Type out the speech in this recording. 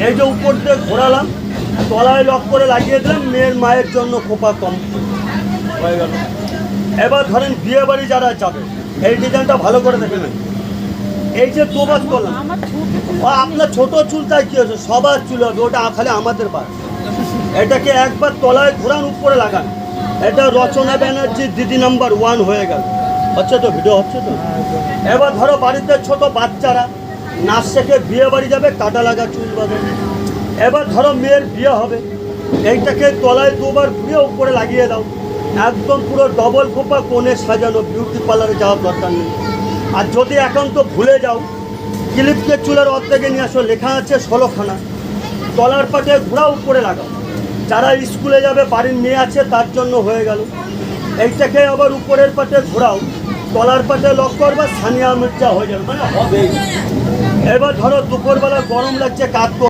এই যে উপর দিয়ে ঘোরালাম, তলায় লক করে লাগিয়ে দিলাম, মেয়ের মায়ের জন্য খোপা কম হয়ে গেল। এবার ধরেন বিয়ে বাড়ি যারা যাবে, এই ডিজাইনটা ভালো করে দেখে নেন। এই যে তোবাজ করলাম, আপনার ছোট চুল তাই কি হয়েছে, সবার চুল হবে, ওটা খালি আমাদের বার। এটাকে একবার তলায় ঘোরান, উপরে লাগান, এটা রচনা ব্যানার্জি দিদি নাম্বার 1 হয়ে গেল। হচ্ছে তো, ভিডিও হচ্ছে তো। এবার ধরো বাড়িতে ছোট বাচ্চারা নাচ শেখে, বিয়ে বাড়ি যাবে, কাটা লাগা চুল বাঁধে। এবার ধরো মেয়ের বিয়ে হবে, এইটাকে তলায় দুবার ঘুরিয়ে উপরে লাগিয়ে দাও, একদম পুরো ডবল খোপা, কোণে সাজানো, বিউটি পার্লারে যাওয়ার দরকার নেই। আর যদি একান্ত ভুলে যাও, ক্লিপকে চুলের অর্ধেকে নিয়ে আসো, লেখা আছে 16খানা, তলার পাটে ঘোরাও, উপরে লাগাও। যারা স্কুলে যাবে, বাড়ির মেয়ে আছে, তার জন্য হয়ে গেল। এইটাকে আবার উপরের পাটে ঘোরাও, তলার পাটে লক করবা, সানিয়া মির্জা হয়ে যাবে, মানে হবে। এবার ধরো দুপুরবেলা গরম লাগছে, কাজ